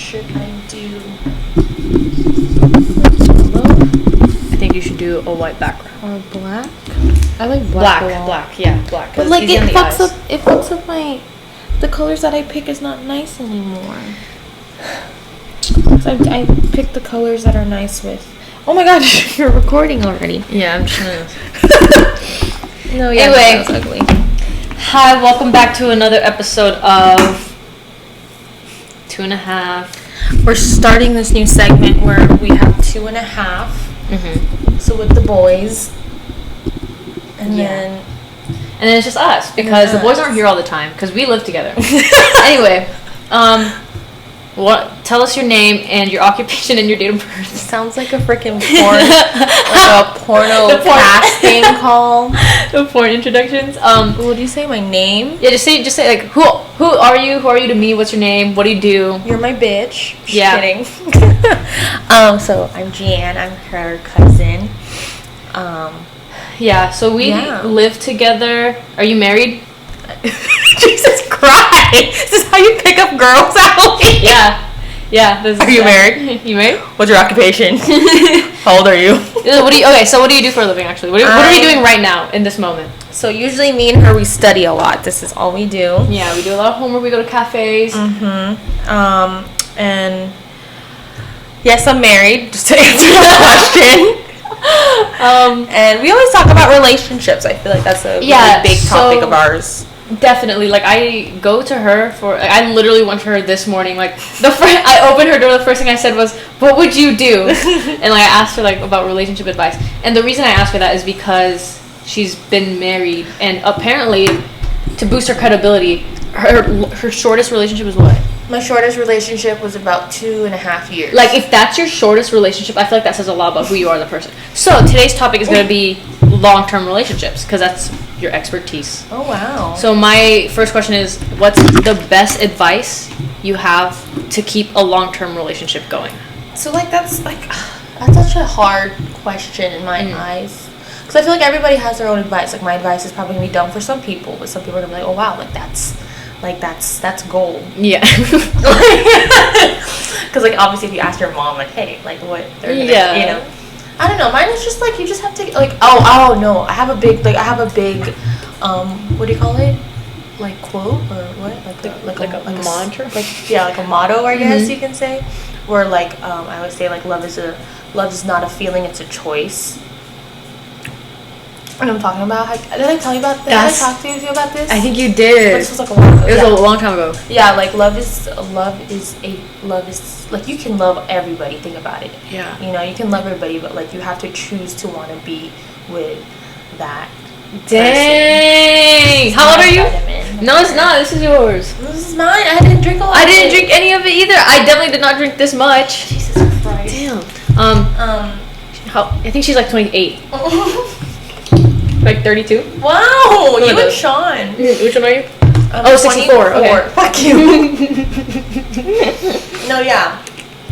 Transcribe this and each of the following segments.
should I do? I think you should do a white background. Or black? I like black. Black. But like it fucks up. It fucks up my. The colors that I pick is not nice anymore. So I picked the colors that are nice with. Oh my god, you're recording already. Yeah, I'm trying to. No, yeah. Anyway, that was ugly. Hi, welcome back to another episode of 2.5. We're starting this new segment where we have 2.5. Mm-hmm. So with the boys, and then it's just us because the boys aren't here all the time because we live together. Anyway, tell us your name and your occupation and your date of birth. Sounds like a freaking porn, like a porno casting call. The porn introductions. What do you say? My name? Yeah, just say like who are you? Who are you to me? What's your name? What do you do? You're my bitch. Just kidding. So I'm Jean. I'm her cousin. Yeah. So we live together. Are you married? Jesus Christ! This is how you pick up girls out. Yeah. Are you married? You married? What's your occupation? How old are you? So what do you do for a living, actually? What are we doing right now, in this moment? So usually me and her, we study a lot. This is all we do. Yeah, we do a lot of homework. We go to cafes. Mm-hmm. And yes, I'm married, just to answer the question. And we always talk about relationships. I feel like that's a really big topic of ours. Definitely. Like, I go to her I literally went to her this morning. Like, I opened her door, the first thing I said was, what would you do? And, like, I asked her, like, about relationship advice. And the reason I asked her that is because she's been married. And apparently, to boost her credibility, her shortest relationship is what? My shortest relationship was about 2.5 years. Like, if that's your shortest relationship, I feel like that says a lot about who you are as a person. So, today's topic is going to be long-term relationships, because that's your expertise. Oh, wow. So, my first question is, what's the best advice you have to keep a long-term relationship going? So, like, that's such a hard question in my eyes. Because I feel like everybody has their own advice. Like, my advice is probably going to be dumb for some people, but some people are going to be like, oh, wow, that's gold. Yeah. Because, like, obviously if you ask your mom, like, hey, like, what they're gonna, you know. I don't know, mine is just like, you just have to, like, oh no, I have a big what do you call it, like, quote or what, like a mantra, like a motto, I guess you can say, where, like, I always say, like, love is not a feeling, it's a choice. And I'm talking about, did I tell you about this? Did I talk to you about this? I think you did. But this was like a while ago. It was a long time ago. Yeah, like, love is like, you can love everybody. Think about it. Yeah. You know, you can love everybody, but, like, you have to choose to want to be with that Dang. How old are you? No, it's not. This is yours. This is mine. I didn't drink all of it. I didn't drink any of it either. I definitely did not drink this much. Jesus Christ. Damn. I think she's like 28. Like 32? Wow, you and Sean. Which one are you? 64. Okay. Fuck you. No, yeah.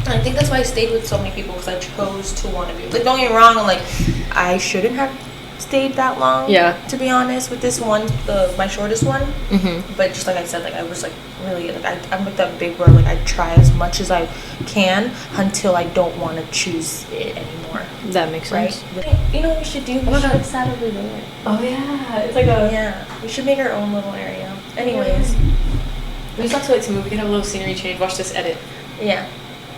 I think that's why I stayed with so many people, because I chose to want to be. Like, don't get me wrong, like, I shouldn't have stayed that long. Yeah. To be honest, with this one, my shortest one. Mm-hmm. But just like I said, like, I was like really, like, I'm with that big word. Like, I try as much as I can until I don't want to choose it anymore. That makes sense. Right? You know what we should do? We should set over there. Oh yeah, it's like a we should make our own little area. Anyways, we just have to move. We can have a little scenery change. Watch this edit. Yeah.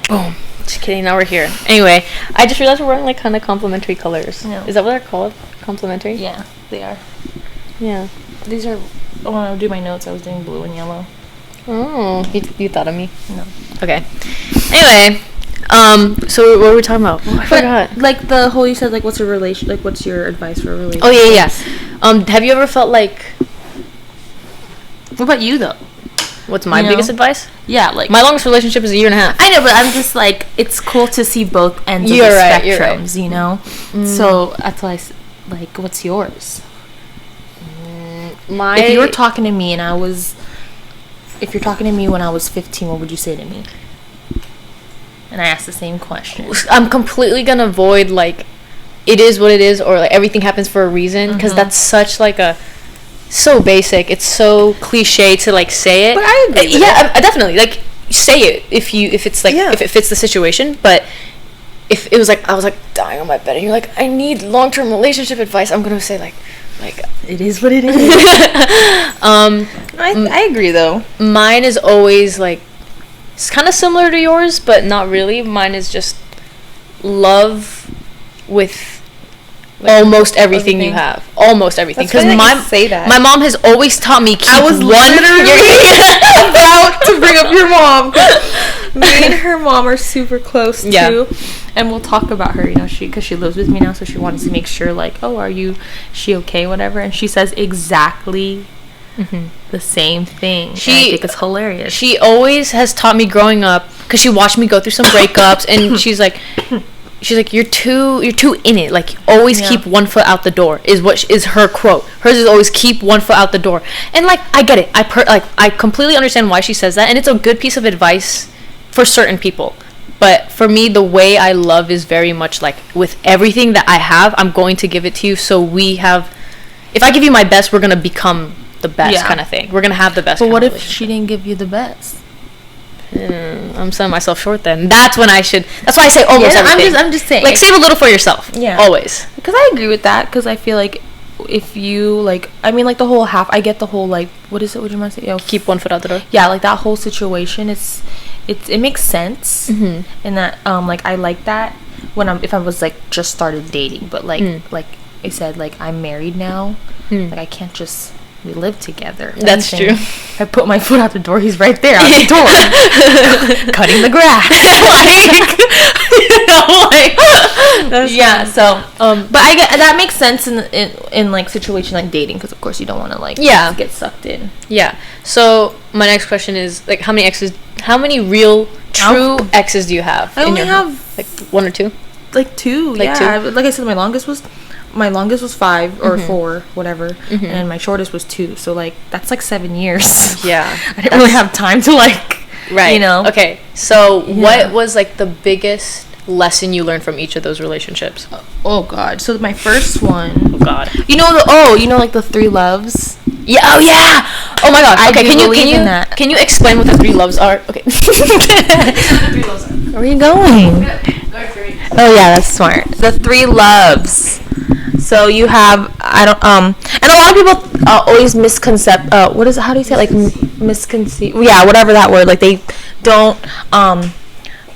Boom. Just kidding. Now we're here. Anyway, I just realized we're wearing like kind of complementary colors. No. Is that what they're called? Complementary? Yeah, they are. Yeah. These are. Oh, when I would do my notes, I was doing blue and yellow. Oh, you thought of me? No. Okay. Anyway, so what were we talking about? I forgot. Like the whole, you said, like, what's your relation? Like, what's your advice for a relationship? Oh yeah. Have you ever felt like? What about you though? What's my biggest advice? Yeah, like, my longest relationship is 1.5 years. I know, but I'm just like, it's cool to see both ends of the spectrums, you know. So that's why, like, what's yours? If you were talking to me and if you're talking to me when I was 15, what would you say to me? And I asked the same question. I'm completely gonna avoid, like, it is what it is, or like everything happens for a reason, because that's such like a so basic. It's so cliche to like say it. But I agree with it. Definitely. Like, say it if it's like if it fits the situation. But if it was like I was like dying on my bed and you're like, I need long-term relationship advice, I'm gonna say like it is what it is. I agree though. Mine is always like, it's kind of similar to yours, but not really. Mine is just love with almost everything you have. Almost everything. Because my mom has always taught me keep I was literally about to bring up your mom. Me and her mom are super close too, and we'll talk about her. You know, because she lives with me now, so she wants to make sure like, oh, she okay, whatever. And she says exactly the same thing. I think it's hilarious. She always has taught me growing up, because she watched me go through some breakups, and she's like, you're too in it. Like, always keep one foot out the door is her quote. Hers is always keep one foot out the door. And like, I get it. I completely understand why she says that, and it's a good piece of advice for certain people. But for me, the way I love is very much like, with everything that I have, I'm going to give it to you. So if I give you my best, we're gonna become the best kind of thing. We're gonna have the best. But what if she didn't give you the best? I'm selling myself short then. That's when I should. That's why I say almost everything. I'm just saying. Like, save a little for yourself. Yeah. Always. Because I agree with that. Because I feel like if you, like, I mean, like, the whole half, I get the whole, like, what is it? What do you want to say? Keep one foot out the door. Yeah, like, that whole situation, it makes sense. And that, like, I like that if I was, like, just started dating. But, like, like I said, like, I'm married now. Like, I can't just... We live together. That's true. I put my foot out the door. He's right there out the door, cutting the grass. So, but I get that makes sense in like situation like dating, because of course you don't want to like get sucked in. Yeah. So my next question is like, how many real true exes do you have? I only have like one or two. Like two. Like two. Like I said, my longest was 5 or 4, whatever, and my shortest was 2. So like that's like 7 years. Yeah, I didn't really have time to like, you know. Okay, so what was like the biggest lesson you learned from each of those relationships? Oh God! So my first one. Oh God! You know like the 3 loves. Yeah. Oh yeah. Oh my God. Okay. Can you explain what the 3 loves are? Okay. Where are you going? Oh yeah, that's smart. The 3 loves. So you have and a lot of people always what is it? How do you say it? Like misconceive? Yeah, whatever that word. Like they don't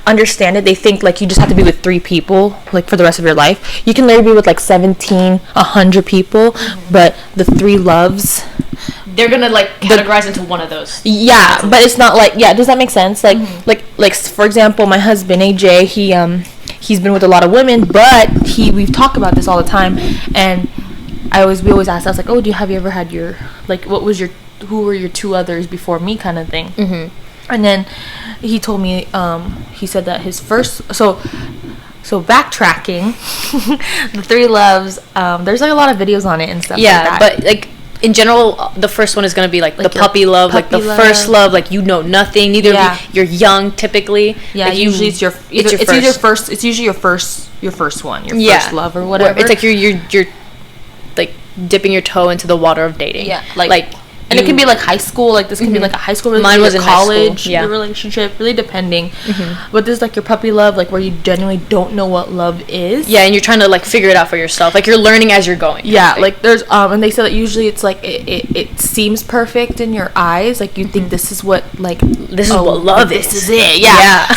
understand it. They think like you just have to be with 3 people like for the rest of your life. You can literally be with like 17, 100 people, but the 3 loves. They're gonna like categorize into one of those. Yeah, but it's not like does that make sense? Like like for example, my husband AJ, he's been with a lot of women, but we've talked about this all the time, and we always ask us like, oh, have you ever had your like who were your 2 others before me kind of thing. And then he told me he said that his first so backtracking the 3 loves, there's like a lot of videos on it and stuff like that. But like in general, the first one is going to be like the puppy love, like the first love, like you know nothing, you're young typically. Yeah, like usually it's usually your first one, your first love or whatever. It's like you're like dipping your toe into the water of dating. Yeah, like and it can be like high school, like this can be like a high school relationship. Mine was in college relationship, really depending. But this is like your puppy love, like where you genuinely don't know what love is. Yeah, and you're trying to like figure it out for yourself. Like you're learning as you're going. Yeah, like there's and they say that usually it's like it seems perfect in your eyes. Like you think this is what what love is. This is it. Yeah.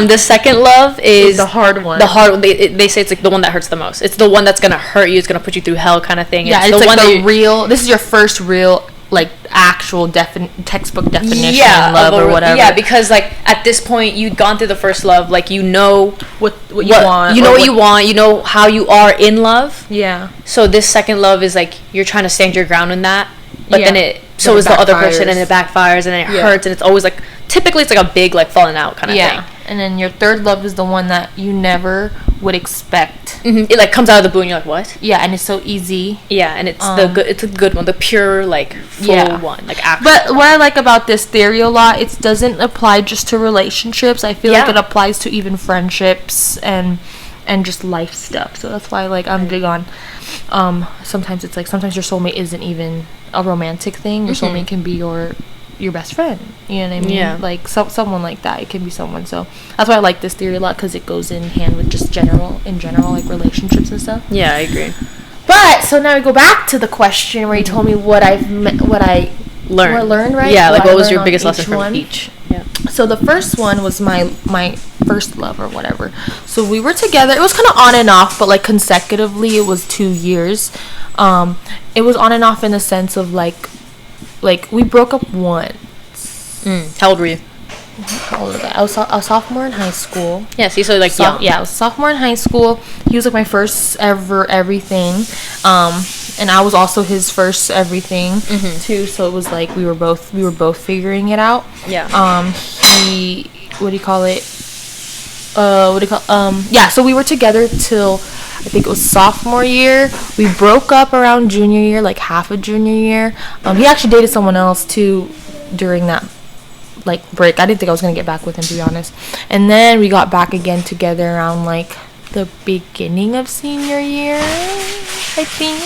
The second love is the hard one. They say it's like the one that hurts the most. It's the one that's gonna hurt you. It's gonna put you through hell, kind of thing. Yeah, it's the like one real. This is your first real like actual textbook definition of love or whatever. Yeah, because like at this point you'd gone through the first love, like you know what you want. You know what you want. You know how you are in love. Yeah. So this second love is like you're trying to stand your ground in that, but then is the other person, and it backfires, and then it hurts, and it's always like typically it's like a big like falling out kind of thing. And then your third love is the one that you never would expect. It like comes out of the blue and you're like, what? Yeah, and it's so easy. Yeah, and it's it's a good one, the pure like full one, like actual. But what I like about this theory a lot, it doesn't apply just to relationships. I feel like it applies to even friendships and just life stuff. So that's why like I'm big on sometimes it's like sometimes your soulmate isn't even a romantic thing. Your soulmate can be your your best friend. You know what I mean? Yeah. Like someone like that. It can be someone. So that's why I like this theory a lot, because it goes in hand with just general like relationships and stuff. Yeah, I agree. But so now we go back to the question where you told me what I learned, right? Yeah, like what was I your learned biggest on lesson from each? Yeah. So the first one was my first love or whatever. So we were together. It was kind of on and off, but like consecutively, it was 2 years. It was on and off in the sense of like we broke up once. How old were you? How old was I? I was a sophomore in high school. Yeah, so you said like young. Yeah, I was a sophomore in high school. He was like my first ever everything. And I was also his first everything too. So it was like we were both figuring it out. Yeah. Yeah, so we were together till I think it was sophomore year. We broke up around junior year, like half of junior year. He actually dated someone else too during that like break. I didn't think I was gonna get back with him, to be honest. And then we got back again together around like the beginning of senior year, I think.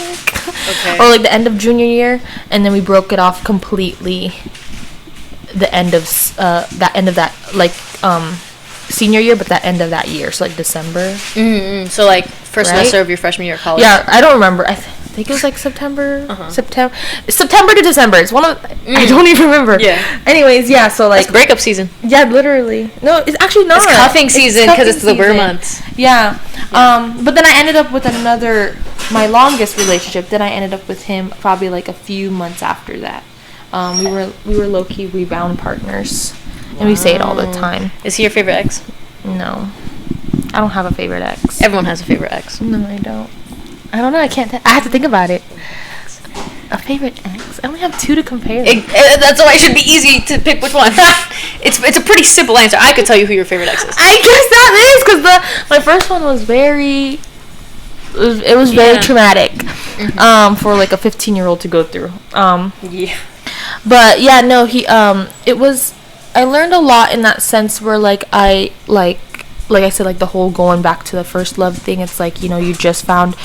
Okay. Or like the end of junior year, and then we broke it off completely the end of that like senior year, but that end of that year, so like December. So like first Right? semester of your freshman year of college. Yeah, I don't remember. I think it was like September to December. It's one of I don't even remember. Yeah. Anyways, yeah. So like It's breakup season. yeah, literally. No, it's actually not. It's cuffing season because it's the winter season. months. Yeah. But then I ended up with my longest relationship. Then I ended up with him probably like a few months after that. We were low key rebound partners, and we say it all the time. Is he your favorite ex? No, I don't have a favorite ex. Everyone has a favorite ex. No, I don't. I don't know. I can't. I have to think about it. A favorite ex? I only have 2 to compare. That's why it should be easy to pick which one. It's a pretty simple answer. I could tell you who your favorite ex is. I guess that is because my first one was very. It was very traumatic, for like a 15-year-old to go through. Yeah. But yeah, no, it was. I learned a lot in that sense where like I said, like the whole going back to the first love thing. It's like, you just found,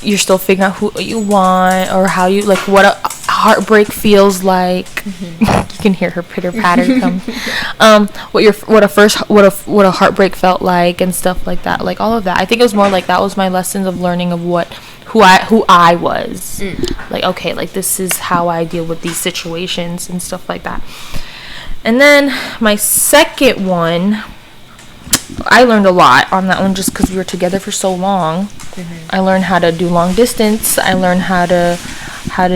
you're still figuring out who you want or how you like what a heartbreak feels like. You can hear her pitter patter come. What a heartbreak felt like and stuff like that. Like all of that. I think it was more like that was my lessons of learning of who I was. Like, okay, like this is how I deal with these situations and stuff like that. And then my second one, I learned a lot on that one just because we were together for so long. I learned how to do long distance. I learned how to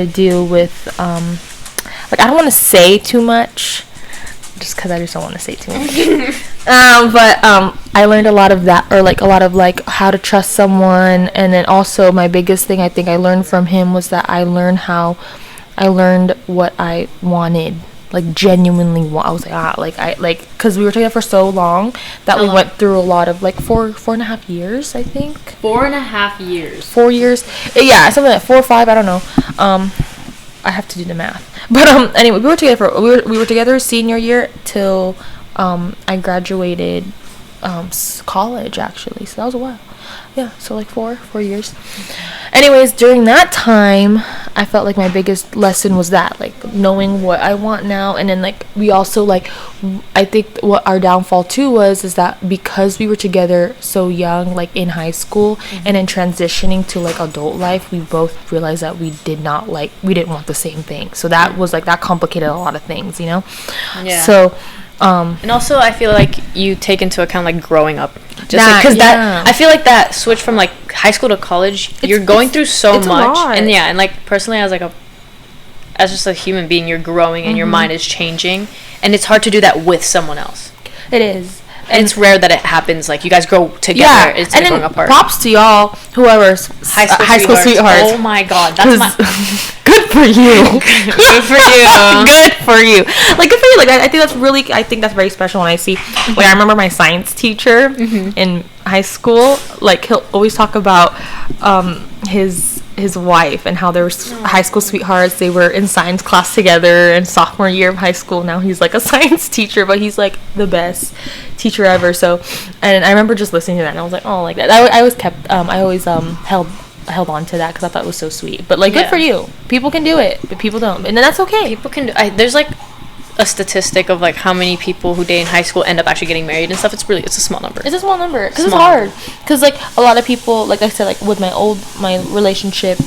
deal with like I don't want to say too much, just because I just don't want to say too much. But I learned a lot of that, or like a lot of like how to trust someone. And then also my biggest thing I think I learned from him was that I learned what I wanted. Like genuinely I was like because we were together for so long that we went through a lot of like 4.5 years, I think. 4.5 years. 4 years, yeah, something like 4 or 5, I don't know. I have to do the math, but anyway, we were together senior year till I graduated college, actually, so that was a while. Yeah, so like 4 years. Anyways, during that time, I felt like my biggest lesson was that, like, knowing what I want now. And then, like, we also, like, I think what our downfall, too, is that because we were together so young, like, in high school, and then transitioning to, like, adult life, we both realized that we didn't want the same thing. So that was, like, that complicated a lot of things, Yeah. So, and also I feel like you take into account like growing up, just because that I feel like that switch from like high school to college, you're going through so much, and like personally as just a human being, you're growing and your mind is changing, and it's hard to do that with someone else. It is. And it's rare that it happens. Like you guys grow together. Yeah, Instead of growing apart. Props to y'all, whoever's high school sweethearts. Oh my god, that's good for you. Good for you. Good for you. Like good for you. Like I think that's very special when I see. Like I remember my science teacher in high school. Like he'll always talk about his wife and how they were high school sweethearts. They were in science class together in sophomore year of high school. Now he's like a science teacher, but he's like the best teacher ever. So, and I remember just listening to that and I was like, oh, like that. I always held held on to that because I thought it was so sweet. But like, good for you. People can do it, but people don't, and then that's okay. People can do. There's like a statistic of like how many people who date in high school end up actually getting married and stuff. It's a small number. It's a small number because it's hard. Because like a lot of people, like I said, like with my relationship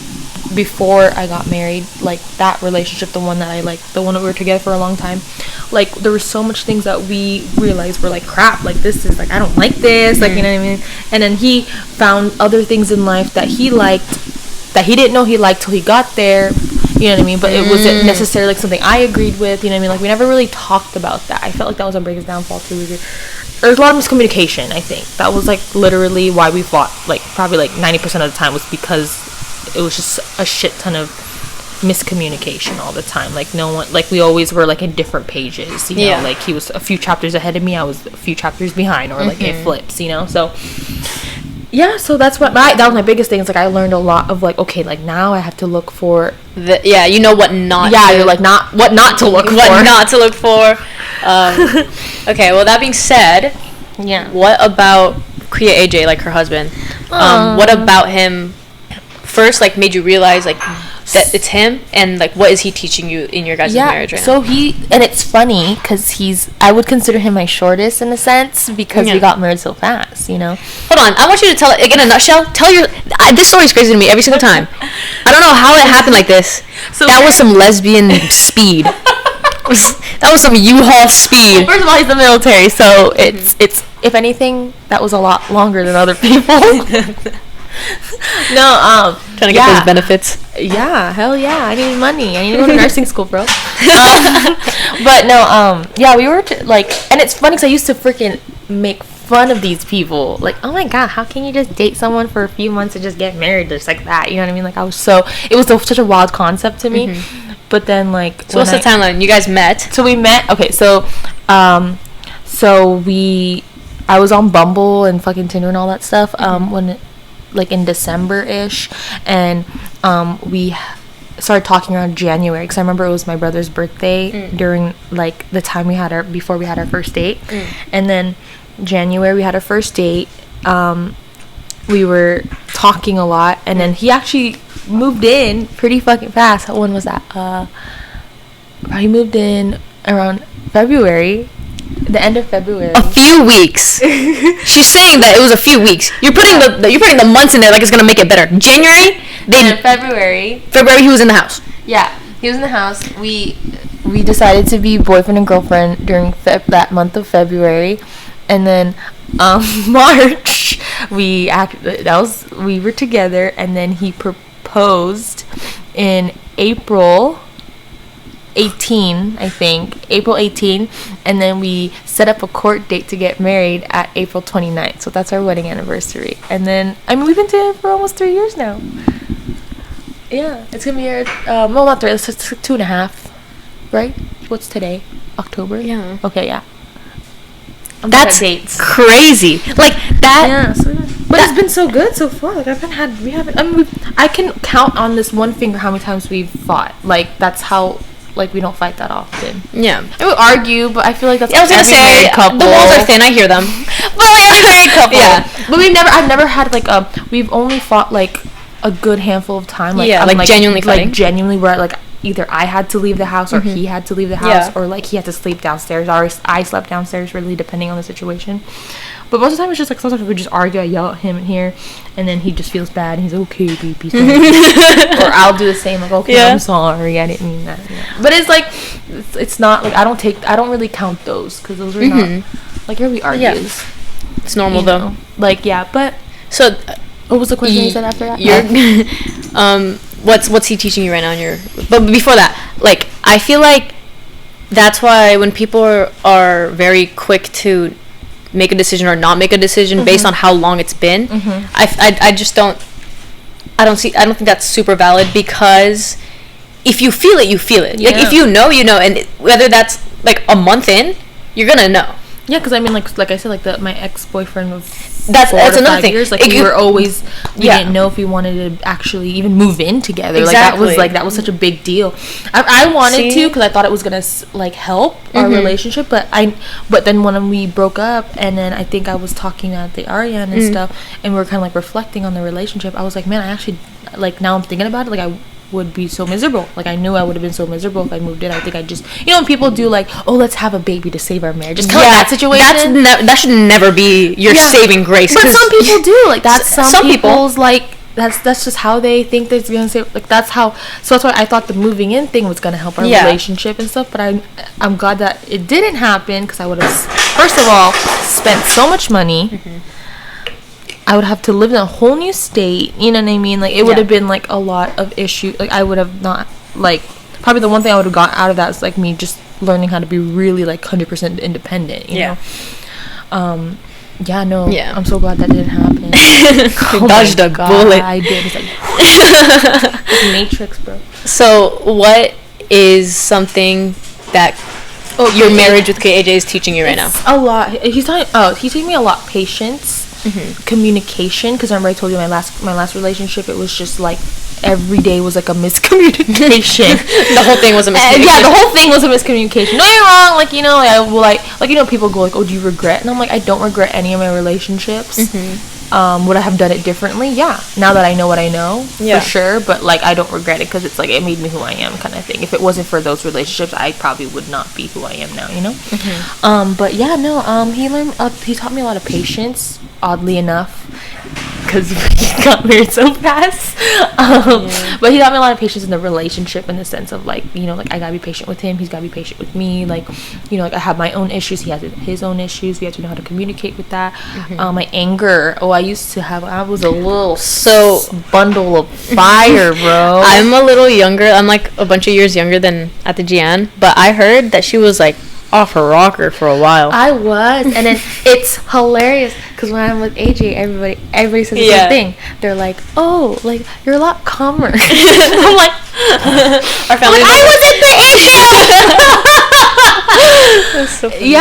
before I got married, like that relationship, the one that we were together for a long time, like there were so much things that we realized were like crap, like this is like I don't like this, like you know what I mean. And then he found other things in life that he liked that he didn't know he liked till he got there, you know what I mean. But it wasn't necessarily like something I agreed with, you know what I mean. Like we never really talked about that. I felt like that was a biggest downfall too. There's a lot of miscommunication. I think that was like literally why we fought. Like probably like 90% of the time was because it was just a shit ton of miscommunication all the time. Like no one, like we always were like in different pages, you know. Like he was a few chapters ahead of me, I was a few chapters behind, or like it flips, you know. So yeah, so that's what that was my biggest thing. It's like I learned a lot of like, okay, like now I have to look for you know what not you're like what not to look for. Okay, well that being said, what about Kriya AJ, like her husband? What about him first like made you realize like that it's him, and like what is he teaching you in your guys' marriage right now? So and it's funny because I would consider him my shortest in a sense because we got married so fast, you know. Hold on, I want you to tell it again in a nutshell. This story is crazy to me every single time. I don't know how it happened like this. So that was some lesbian speed. That was some U-Haul speed. Well, first of all, he's in the military, so it's if anything that was a lot longer than other people. No, trying to get those benefits. Yeah, hell yeah, I need money. I need to go to nursing school, bro. But no, we were and it's funny because I used to freaking make fun of these people. Like, oh my god, how can you just date someone for a few months and just get married just like that? You know what I mean? Like, it was such a wild concept to me. But then like, so what's the timeline? You guys met? So we met. Okay, so I was on Bumble and fucking Tinder and all that stuff. When like in December-ish, and we started talking around January because I remember it was my brother's birthday during like the time before we had our first date. And then January we had our first date. We were talking a lot, and then he actually moved in pretty fucking fast. When was that? He moved in around February. The end of February. A few weeks. She's saying that it was a few weeks. You're putting the months in there like it's gonna make it better. January. February. February he was in the house. Yeah, he was in the house. We decided to be boyfriend and girlfriend during that month of February, and then March we were together, and then he proposed in April 18, I think. April 18, and then we set up a court date to get married at April 29th. So that's our wedding anniversary. And then, I mean, we've been together for almost 3 years now. Yeah, it's gonna be well, not 3, it's 2.5, right? What's today? October? Yeah. Okay, yeah. That's dates. Crazy. Like that. Yeah. But it's been so good so far. Like I can count on this one finger how many times we've fought. Like that's how. Like we don't fight that often. Yeah, and we argue, but I feel like that's. I was gonna say couple. The walls are thin. I hear them. But like every married couple. Yeah, but I've never had like we've only fought like a good handful of time. Like, yeah, like genuinely fighting. Like genuinely, where like either I had to leave the house or he had to leave the house, or like he had to sleep downstairs, or I slept downstairs. Really, depending on the situation. But most of the time, it's just like sometimes we just argue. I yell at him in here, and then he just feels bad, and he's okay, baby. Or I'll do the same, like, okay, I'm sorry, I didn't mean that. Yeah. But it's like, it's not like I don't really count those because those are not like really argues. Yeah. It's normal though. Like but so, what was the question you said after that? What's he teaching you right now in your? But before that, like I feel like that's why when people are very quick to make a decision or not make a decision based on how long it's been, I just don't think that's super valid, because if you feel it, you feel it. Like if you know, and whether that's like a month in, you're gonna know. Yeah, because I mean, like I said, like my ex-boyfriend was that's another thing. Years. Like we were always, we didn't know if we wanted to actually even move in together. Exactly. That was such a big deal. I wanted to, because I thought it was gonna like help our relationship, but then when we broke up, and then I think I was talking at the Ariane and stuff, and we were kind of like reflecting on the relationship. I was like, man, I actually, like, now I'm thinking about it, like I would be so miserable. Like I knew I would have been so miserable if I moved in. I think I just, when people do like, oh, let's have a baby to save our marriage, just kind of that situation. That should never be your saving grace. But some people do, like that's some people's people, like that's just how they think that's gonna save. Like that's how. So that's why I thought the moving in thing was gonna help our relationship and stuff. But I'm glad that it didn't happen, because I would have, first of all, spent so much money. I would have to live in a whole new state, you know what I mean? Like, it would have been, like, a lot of issues. Like, I would have not, like, probably the one thing I would have got out of that is, like, me just learning how to be really, like, 100% independent, you know? I'm so glad that didn't happen. You dodged a bullet. I did. It's like, Matrix, bro. So, what is something that your marriage with KAJ is teaching you right now? A lot. He's teaching me a lot. Patience. Communication, because remember I told you my last relationship, it was just like every day was like a miscommunication. The whole thing was a miscommunication. The whole thing was a miscommunication. No, you're wrong. Like, I will like people go like, oh, do you regret? And I'm like, I don't regret any of my relationships. Would I have done it differently? Yeah, now that I know what I know, for sure. But like, I don't regret it, because it's like it made me who I am, kind of thing. If it wasn't for those relationships, I probably would not be who I am now, but he taught me a lot of patience, oddly enough, because he got married so fast. But he taught me a lot of patience in the relationship, in the sense of like, like I gotta be patient with him, he's gotta be patient with me. Like, like I have my own issues, he has his own issues. We have to know how to communicate with that. My anger. I was a little bundle of fire, bro. I'm a little younger. I'm like a bunch of years younger than at the Jeean, but I heard that she was like off her rocker for a while. I was, and then it's hilarious because when I'm with AJ, everybody says the same thing. They're like, "Oh, like you're a lot calmer." I'm like, our family. I was at the That's so funny.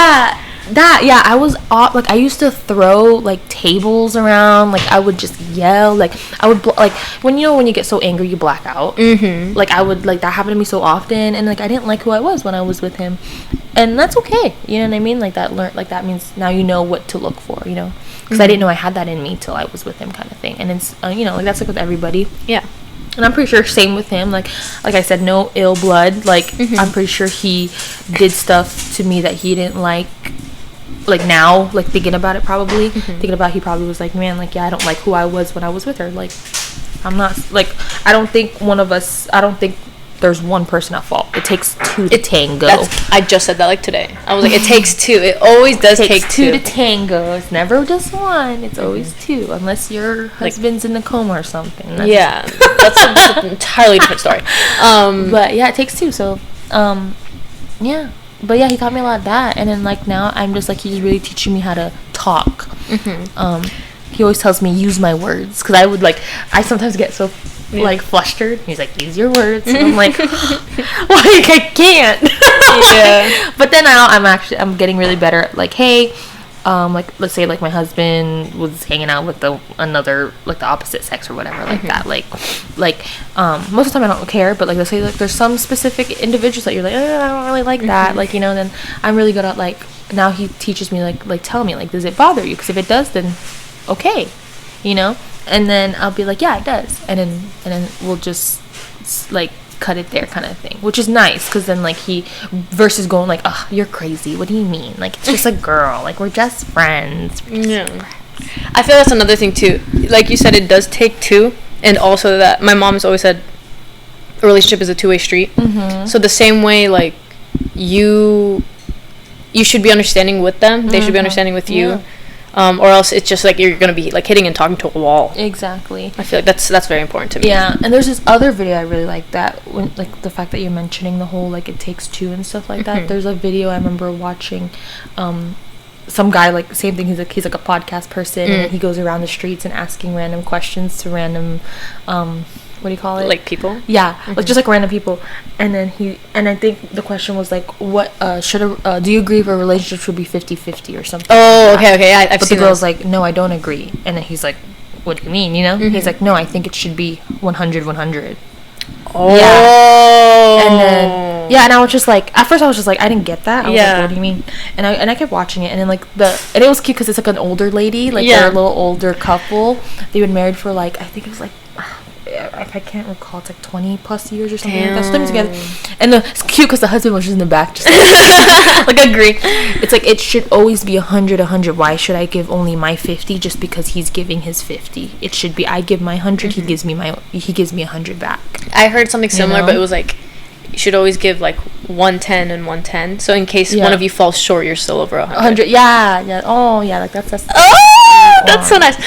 I was off. Like I used to throw like tables around. Like I would just yell. Like I would like when you get so angry you black out. Like I would, like that happened to me so often, and like I didn't like who I was when I was with him, and that's okay. You know what I mean? Like that means now you know what to look for. Because I didn't know I had that in me till I was with him, kind of thing. And it's like that's like with everybody. Yeah. And I'm pretty sure same with him. Like I said, no ill blood. Like I'm pretty sure he did stuff to me that he didn't like. Like now, like thinking about it, probably he probably was like, man, like I don't like who I was when I was with her. Like I'm not, like I don't think there's one person at fault. It takes two to tango. I just said that like today. I was like, it takes two. It always does take two to tango. It's never just one. It's always two, unless your husband's in a coma or something. That's an entirely different story. But yeah, it takes two. So yeah. But yeah, he taught me a lot of that, and then like now I'm just like, he's really teaching me how to talk. He always tells me use my words, because I sometimes get so like flustered. He's like, use your words, and I'm like, like I can't. But then now I'm getting really better at like, hey, like let's say like my husband was hanging out with another like the opposite sex or whatever like that, like most of the time I don't care, but like let's say like there's some specific individuals that you're like, I don't really like that, like then I'm really good at like, now he teaches me like tell me like, does it bother you? Because if it does, then okay, and then I'll be like, yeah, it does, and then we'll just like cut it there, kind of thing, which is nice, because then like he versus going like, oh, you're crazy, what do you mean, like it's just a girl, like we're just friends. I feel that's another thing too, like you said, it does take two, and also that my mom has always said a relationship is a two-way street. So the same way like you should be understanding with them, they should be understanding with you. Or else it's just like you're gonna be like hitting and talking to a wall. Exactly. I feel like that's very important to me. Yeah, and there's this other video I really like, that when like the fact that you're mentioning the whole like it takes two and stuff like that. There's a video I remember watching, some guy, like, same thing, he's like a podcast person, and he goes around the streets and asking random questions to random, what do you call it? Like people? Yeah, like just like random people. And then I think the question was like, what do you agree if a relationship should be 50-50 or something? Oh, like okay, I've but seen the girl's this. like, no, I don't agree. And then he's like, what do you mean, you know? He's like, no, I think it should be 100-100. Oh. Yeah. And then, yeah, and I was just like, at first I was just like, I didn't get that. I was like, what do you mean? And I kept watching it, and then like and it was cute because it's like an older lady, like they're a little older couple. They've been married for like, I think it was like, I can't recall, it's like 20 plus years or something like that. So they've been together, and it's cute because the husband was just in the back, just like agree. It's like, it should always be 100. Why should I give only my 50 just because he's giving his 50? It should be, I give my 100, he gives me 100 back. I heard something similar, but it was like, you should always give like 110 and 110, so in case one of you falls short, you're still over 100. Yeah. Oh yeah, like that's that's so nice.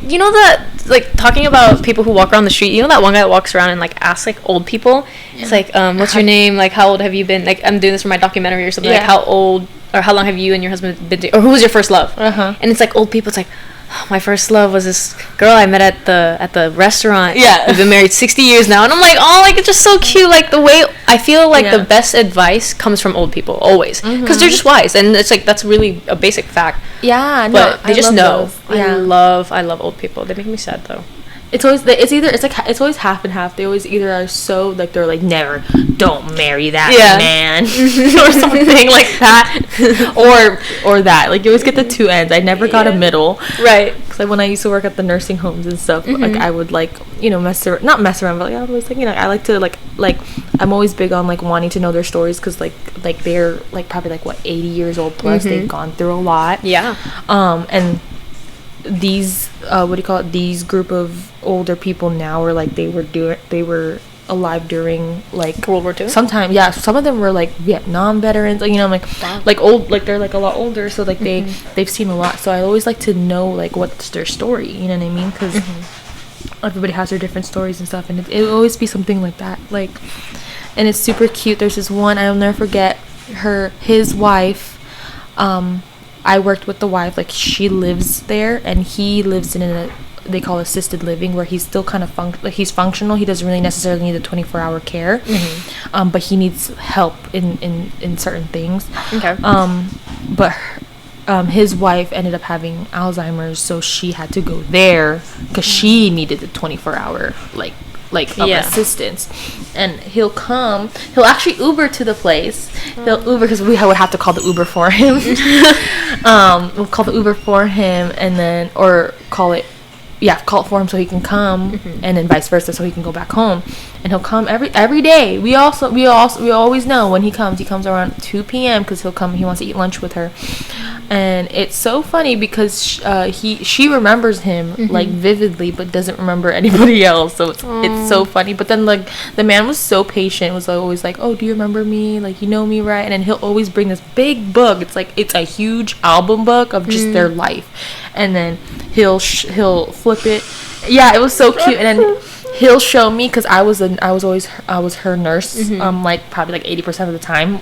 You know that, like, talking about people who walk around the street, you know that one guy that walks around and like asks like old people, it's like, what's your name, like how old have you been, like I'm doing this for my documentary or something, like how old or how long have you and your husband been or who was your first love? And it's like old people, it's like, oh, my first love was this girl I met at the restaurant. We've been married 60 years now. And I'm like, oh, like, it's just so cute. Like, the way I feel like the best advice comes from old people, always. Because they're just wise. And it's like, that's really a basic fact. Yeah, but they just know. Yeah. I love old people. They make me sad, though. It's always it's always half and half. They always either are so like, they're like, never, don't marry that man or something like that, or that, like, you always get the two ends. I never got a middle, right? Because like when I used to work at the nursing homes and stuff, like I would like, you know, not mess around, but like I was like, you know, I like to like I'm always big on like wanting to know their stories, because like they're like probably like what, 80 years old plus, they've gone through a lot, and these these group of older people now are like, they were alive during like World War II. Sometimes, some of them were like Vietnam veterans, like, you know, like old, like they're like a lot older, so like they've seen a lot. So I always like to know like what's their story, you know what I mean? Because everybody has their different stories and stuff, and it'll always be something like that, like, and it's super cute. There's this one, I'll never forget, his wife, I worked with the wife, like she lives there, and he lives in a, they call assisted living, where he's still kind of he's functional. He doesn't really necessarily need the 24-hour care, but he needs help in certain things. But his wife ended up having Alzheimer's, so she had to go there because she needed the 24-hour assistance. And he'll actually Uber to the place. He'll Uber, because we would have to call the Uber for him. We'll call the Uber for him, and then, or call it for him so he can come, and then vice versa, so he can go back home. And he'll come every day. We always know when he comes around 2 p.m. because he wants to eat lunch with her. And it's so funny because she remembers him like vividly, but doesn't remember anybody else. So it's so funny. But then like the man was so patient, was always like, oh, do you remember me? Like, you know me, right? And then he'll always bring this big book. It's like, it's a huge album book of just their life. And then he'll flip it. Yeah, it was so cute. And then he'll show me, because I was her nurse, like probably like 80% of the time.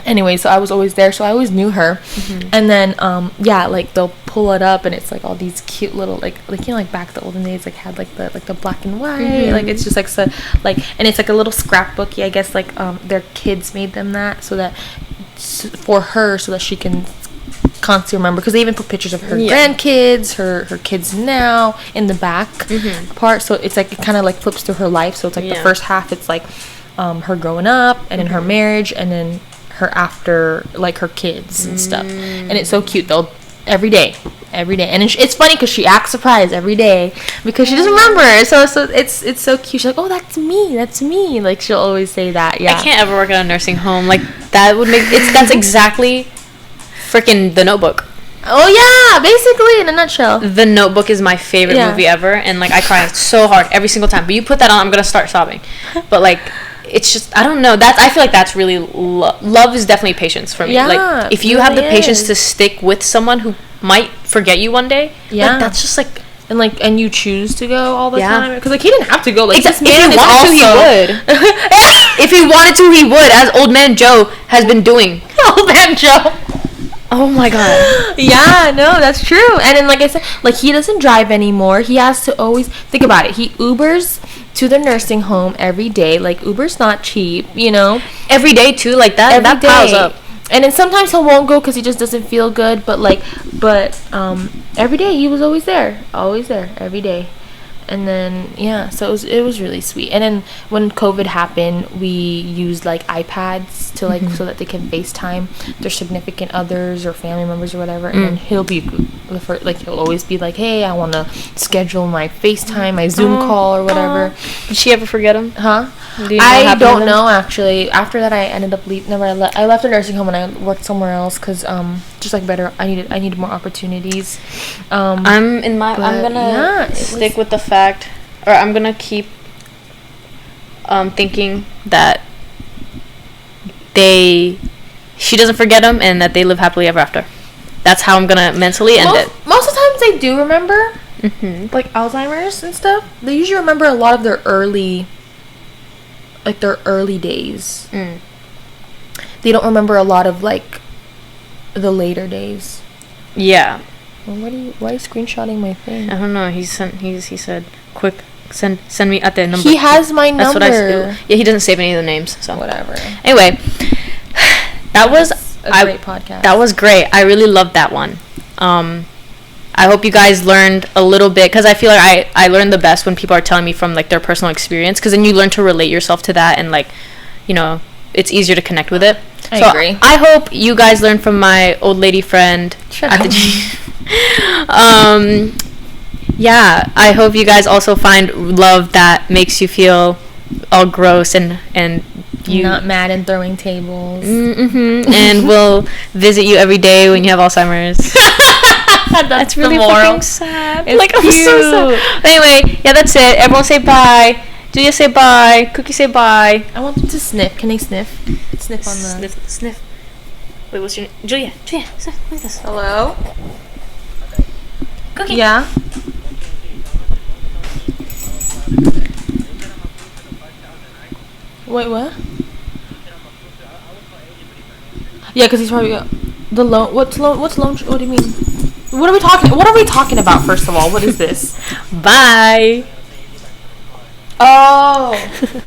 Anyway, so I was always there, so I always knew her. And then like they'll pull it up, and it's like all these cute little like you know, like back the olden days, like had like the black and white, like it's just like, so like, and it's like a little scrapbooky, I guess, like their kids made them that, so that for her, so that she can constantly remember, because they even put pictures of her grandkids, her kids now in the back part, so it's like, it kind of like flips through her life. So it's like the first half, it's like her growing up, and then her marriage, and then her after, like her kids and stuff. And it's so cute though, every day, and it's funny because she acts surprised every day because she doesn't remember. So it's so cute. She's like, oh, that's me, like she'll always say that. I can't ever work at a nursing home. Like, that would make that's exactly freaking The Notebook. Oh yeah, basically, in a nutshell. The Notebook is my favorite movie ever, and like I cry so hard every single time. But you put that on, I'm gonna start sobbing. But like, it's just, I don't know, I feel like that's really love is definitely patience for me. Like, if you have the patience to stick with someone who might forget you one day, like, that's just like, and you choose to go all the time, because like he didn't have to go. Like, this man, if he wanted to, he would. If he wanted to, he would, as Old Man Joe has been doing. Old Man Joe. Oh Oh my god. Yeah, no, that's true. And then, like I said, like, he doesn't drive anymore. He has to always think about it. He Ubers to the nursing home every day. Like, Uber's not cheap, you know. Every day too, like that. That piles up. And then sometimes he won't go because he just doesn't feel good. But every day he was always there, every day. And then so it was really sweet. And then when COVID happened, we used like iPads to like so that they can FaceTime their significant others or family members or whatever. And then he'll be the first, like, he'll always be like, "Hey, I want to schedule my FaceTime, my Zoom call or whatever." Did she ever forget him? Huh? Do you know I don't know, actually. After that, I ended up leaving. I left the nursing home and I worked somewhere else because just like better. I needed more opportunities. I'm gonna stick with the fact, or I'm gonna keep thinking that she doesn't forget him and that they live happily ever after. That's how I'm gonna mentally end it. Most of the times they do remember, like Alzheimer's and stuff. They usually remember a lot of their early days. They don't remember a lot of like the later days. Yeah. Well, why are you screenshotting my thing? I don't know. He said, "Quick, send me at the number." He has my number. That's what I said. Yeah, he doesn't save any of the names, so whatever. Anyway, that was a great podcast. That was great. I really loved that one. I hope you guys learned a little bit, because I feel like I learned the best when people are telling me from like their personal experience, because then you learn to relate yourself to that, and like, you know, it's easier to connect with it. I agree. I hope you guys learned from my old lady friend at the gym. Yeah, I hope you guys also find love that makes you feel all gross and you not mad and throwing tables. And we'll visit you every day when you have Alzheimer's. That's really fucking sad. It's like, cute. I'm so sad. Anyway, yeah, that's it. Everyone say bye. Julia, say bye. Cookie, say bye. I want them to sniff. Can they sniff? Sniff on the... Sniff. Wait, what's your name? Julia, sniff. Look at this. Hello? Cookie. Yeah? Wait, what? Yeah, because he's probably... the loan... What's loan... What do you mean? What are we talking about, first of all? What is this? Bye. Oh.